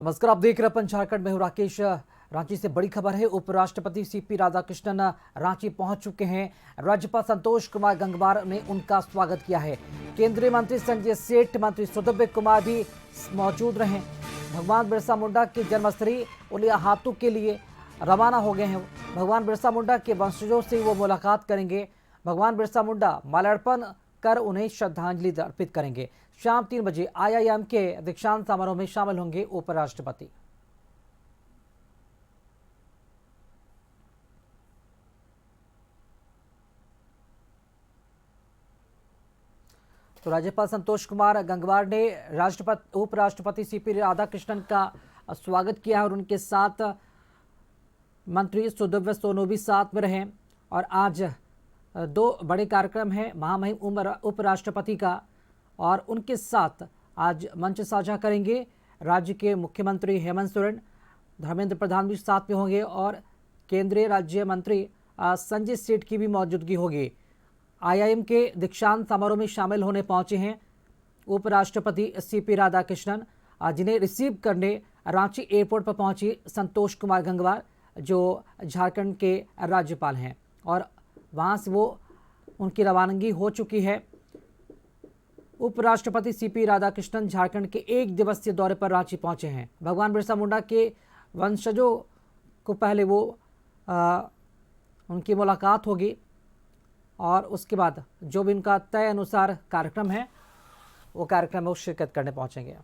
नमस्कार, आप देख रहे हैं पंच झारखंड में हूं राकेश। रांची से बड़ी खबर है। उपराष्ट्रपति सीपी राधाकृष्णन रांची पहुंच चुके हैं। राज्यपाल संतोष कुमार गंगवार ने उनका स्वागत किया है। केंद्रीय मंत्री संजय सेठ, मंत्री सुदीव्य कुमार भी मौजूद रहे। भगवान बिरसा मुंडा की जन्मस्थली उलियाहातू के लिए रवाना हो गए हैं। भगवान बिरसा मुंडा के वंशजों से वो मुलाकात करेंगे। भगवान बिरसा मुंडा माल्यार्पण कर उन्हें श्रद्धांजलि अर्पित करेंगे। शाम 3 बजे IIM के दीक्षांत समारोह में शामिल होंगे उपराष्ट्रपति। तो राज्यपाल संतोष कुमार गंगवार ने उपराष्ट्रपति सीपी राधाकृष्णन का स्वागत किया और उनके साथ मंत्री सुदीव्य सोनू भी साथ में रहे। और आज 2 बड़े कार्यक्रम हैं महामहिम उपराष्ट्रपति का, और उनके साथ आज मंच साझा करेंगे राज्य के मुख्यमंत्री हेमंत सोरेन, धर्मेंद्र प्रधान भी साथ में होंगे और केंद्रीय राज्य मंत्री संजय सेठ की भी मौजूदगी होगी। IIM के दीक्षांत समारोह में शामिल होने पहुंचे हैं उपराष्ट्रपति सीपी राधाकृष्णन, जिन्हें रिसीव करने रांची एयरपोर्ट पर पहुंची संतोष कुमार गंगवार, जो झारखंड के राज्यपाल हैं, और वहां से वो उनकी रवानगी हो चुकी है। उपराष्ट्रपति सीपी राधाकृष्णन झारखंड के 1 दिवसीय दौरे पर रांची पहुंचे हैं। भगवान बिरसा मुंडा के वंशजों को पहले उनकी मुलाकात होगी और उसके बाद जो भी उनका तय अनुसार कार्यक्रम है वो कार्यक्रम में वो शिरकत करने पहुंचेंगे।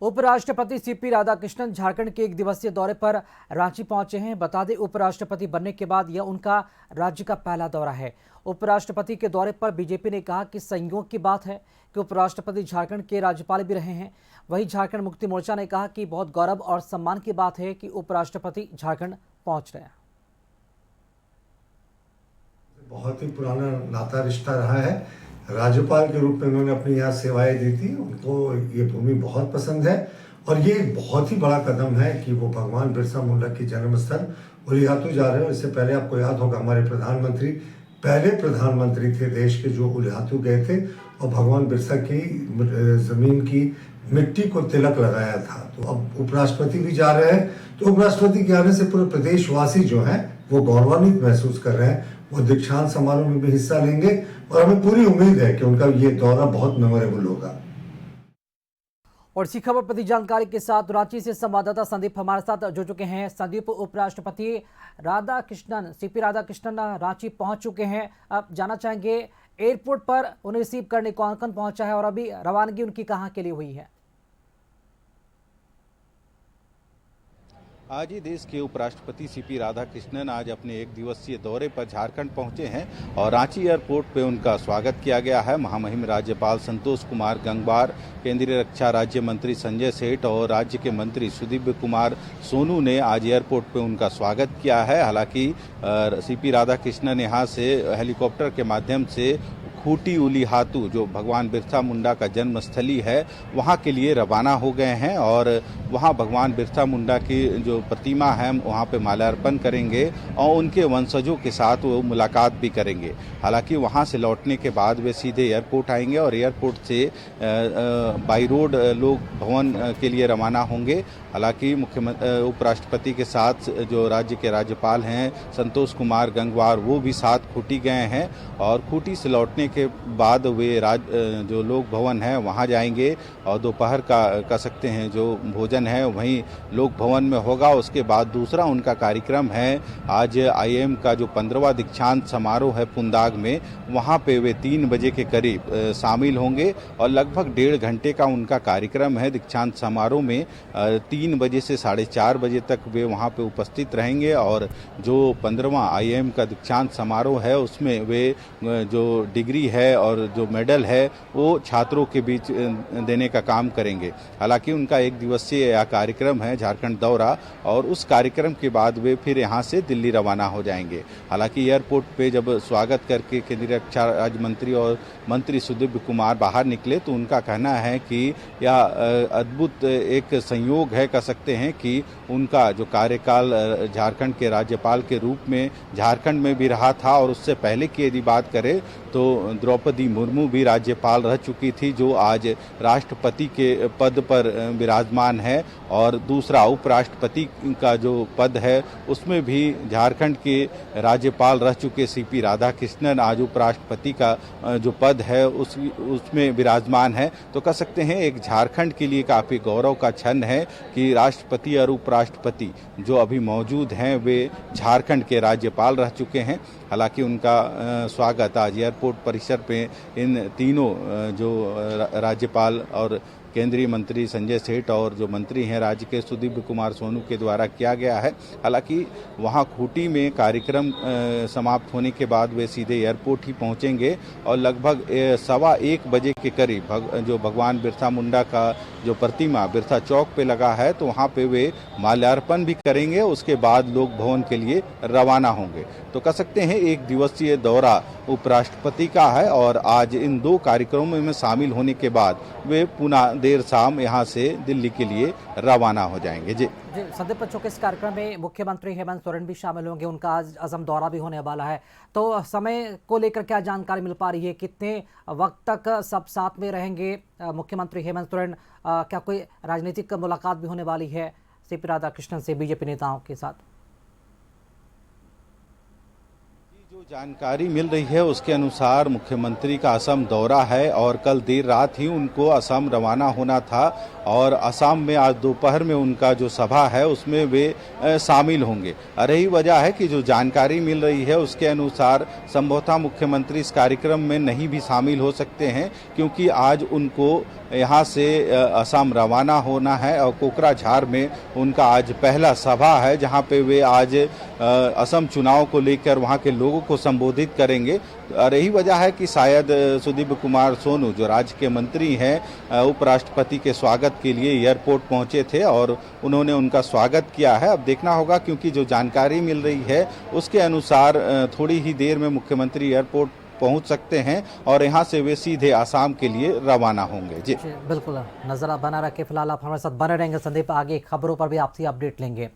उपराष्ट्रपति सीपी राधाकृष्णन झारखंड के 1 दिवसीय दौरे पर रांची पहुंचे हैं। बता दें, उपराष्ट्रपति बनने के बाद यह उनका राज्य का पहला दौरा है। उपराष्ट्रपति के दौरे पर बीजेपी ने कहा कि संयोग की बात है कि उपराष्ट्रपति झारखंड के राज्यपाल भी रहे हैं। वहीं झारखंड मुक्ति मोर्चा ने कहा कि बहुत गौरव और सम्मान की बात है कि उपराष्ट्रपति झारखंड पहुंच रहे हैं। बहुत ही पुराना नाता रिश्ता रहा है। राज्यपाल के रूप में उन्होंने अपनी यहाँ सेवाएं दी थी। उनको ये भूमि बहुत पसंद है और ये एक बहुत ही बड़ा कदम है कि वो भगवान बिरसा मुंडा की जन्मस्थल उलियाहातू जा रहे हो। इससे पहले आपको याद होगा, हमारे प्रधानमंत्री पहले प्रधानमंत्री थे देश के जो उलियाहातू गए थे और भगवान बिरसा की जमीन की मिट्टी को तिलक लगाया था। तो अब उपराष्ट्रपति भी जा रहे हैं, तो उपराष्ट्रपति के आने से पूरे प्रदेशवासी जो हैं वो गौरवान्वित महसूस कर रहे हैं। वो दीक्षांत समारोह में भी हिस्सा लेंगे और हमें पूरी उम्मीद है कि उनका ये दौरा बहुत मेमोरेबल होगा। और इसी खबर पर जानकारी के साथ रांची से संवाददाता संदीप हमारे साथ जुड़ चुके हैं। संदीप, उपराष्ट्रपति राधाकृष्णन सीपी राधाकृष्णन रांची पहुंच चुके हैं। अब जाना चाहेंगे एयरपोर्ट पर उन्हें रिसीव करने कौन कौन पहुंचा है और अभी रवानगी उनकी कहां के लिए हुई है? आज ही देश के उपराष्ट्रपति सीपी राधाकृष्णन आज अपने 1 दिवसीय दौरे पर झारखंड पहुंचे हैं और रांची एयरपोर्ट पे उनका स्वागत किया गया है। महामहिम राज्यपाल संतोष कुमार गंगवार, केंद्रीय रक्षा राज्य मंत्री संजय सेठ और राज्य के मंत्री सुदीव्य कुमार सोनू ने आज एयरपोर्ट पे उनका स्वागत किया है। हालांकि सीपी राधाकृष्णन यहाँ से हेलीकॉप्टर के माध्यम से खूंटी उलियाहातू, जो भगवान बिरसा मुंडा का जन्मस्थली है, वहाँ के लिए रवाना हो गए हैं और वहाँ भगवान बिरसा मुंडा की जो प्रतिमा है वहाँ पे माल्यार्पण करेंगे और उनके वंशजों के साथ वो मुलाकात भी करेंगे। हालांकि वहाँ से लौटने के बाद वे सीधे एयरपोर्ट आएंगे और एयरपोर्ट से बाई रोड लोक भवन के लिए रवाना होंगे। हालांकि उपराष्ट्रपति के साथ जो राज्य के राज्यपाल हैं संतोष कुमार गंगवार, वो भी साथ खूंटी गए हैं और खूंटी से लौटने के बाद वे जो लोक भवन है वहाँ जाएंगे और दोपहर का कह सकते हैं जो भोजन है वहीं लोक भवन में होगा। उसके बाद दूसरा उनका कार्यक्रम है आज IIM का जो 15वां दीक्षांत समारोह है पुंदाग में, वहाँ पे वे 3 बजे के करीब शामिल होंगे और लगभग 1.5 घंटे का उनका कार्यक्रम है। दीक्षांत समारोह में 3 बजे से 4:30 बजे तक वे वहाँ पे उपस्थित रहेंगे और जो 15वां IIM का दीक्षांत समारोह है उसमें वे जो डिग्री है और जो मेडल है वो छात्रों के बीच देने का काम करेंगे। हालांकि उनका 1 दिवसीय यह कार्यक्रम है झारखंड दौरा और उस कार्यक्रम के बाद वे फिर यहाँ से दिल्ली रवाना हो जाएंगे। हालांकि एयरपोर्ट पे जब स्वागत करके केंद्रीय रक्षा राज्य मंत्री और मंत्री सुदीव्य कुमार बाहर निकले तो उनका कहना है कि यह अद्भुत एक संयोग है, कह सकते हैं कि उनका जो कार्यकाल झारखंड के राज्यपाल के रूप में झारखंड में भी रहा था और उससे पहले की यदि बात करें तो द्रौपदी मुर्मू भी राज्यपाल रह चुकी थी, जो आज राष्ट्रपति के पद पर विराजमान है। और दूसरा उपराष्ट्रपति का जो पद है उसमें भी झारखंड के राज्यपाल रह चुके सीपी राधाकृष्णन आज उपराष्ट्रपति का जो पद है उसमें विराजमान है। तो कह सकते हैं एक झारखंड के लिए काफ़ी गौरव का क्षण है कि राष्ट्रपति और उपराष्ट्रपति जो अभी मौजूद हैं वे झारखंड के राज्यपाल रह चुके हैं। हालांकि उनका स्वागत आज एयरपोर्ट परिसर पे इन तीनों जो राज्यपाल और केंद्रीय मंत्री संजय सेठ और जो मंत्री हैं राज्य के सुदीव्य कुमार सोनू के द्वारा किया गया है। हालांकि वहां खूंटी में कार्यक्रम समाप्त होने के बाद वे सीधे एयरपोर्ट ही पहुंचेंगे और लगभग 1:15 बजे के करीब जो भगवान बिरसा मुंडा का जो प्रतिमा बिरसा चौक पे लगा है तो वहां पे वे माल्यार्पण भी करेंगे। उसके बाद लोक भवन के लिए रवाना होंगे। तो कह सकते हैं एक दिवसीय दौरा उपराष्ट्रपति का है और आज इन दो कार्यक्रमों में शामिल होने के बाद वे पुनः देर शाम यहां से दिल्ली के लिए रवाना हो जाएंगे। जी संदीप बच्चों के इस कार्यक्रम में मुख्यमंत्री हेमंत सोरेन भी शामिल होंगे। उनका आज असम दौरा भी होने वाला है। तो समय को लेकर क्या जानकारी मिल पा रही है, कितने वक्त तक सब साथ में रहेंगे मुख्यमंत्री हेमंत सोरेन? क्या कोई राजनीतिक मुलाकात भी होने वाली है सीपी राधाकृष्णन से बीजेपी नेताओं के साथ? जो जानकारी मिल रही है उसके अनुसार मुख्यमंत्री का असम दौरा है और कल देर रात ही उनको असम रवाना होना था और असम में आज दोपहर में उनका जो सभा है उसमें वे शामिल होंगे। रही वजह है कि जो जानकारी मिल रही है उसके अनुसार संभवतः मुख्यमंत्री इस कार्यक्रम में नहीं भी शामिल हो सकते हैं, क्योंकि आज उनको यहाँ से असम रवाना होना है और कोकराझार में उनका आज पहला सभा है जहाँ पे वे आज असम चुनाव को लेकर वहाँ के लोगों को संबोधित करेंगे। रही वजह है कि शायद सुदीव्य कुमार सोनू जो राज्य के मंत्री हैं उपराष्ट्रपति के स्वागत के लिए एयरपोर्ट पहुंचे थे और उन्होंने उनका स्वागत किया है। अब देखना होगा, क्योंकि जो जानकारी मिल रही है उसके अनुसार थोड़ी ही देर में मुख्यमंत्री एयरपोर्ट पहुंच सकते हैं और यहां से वे सीधे आसाम के लिए रवाना होंगे। जी बिल्कुल, नजर बना रखे। फिलहाल आप हमारे साथ बने रहेंगे संदीप, आगे खबरों पर भी आपसे अपडेट लेंगे।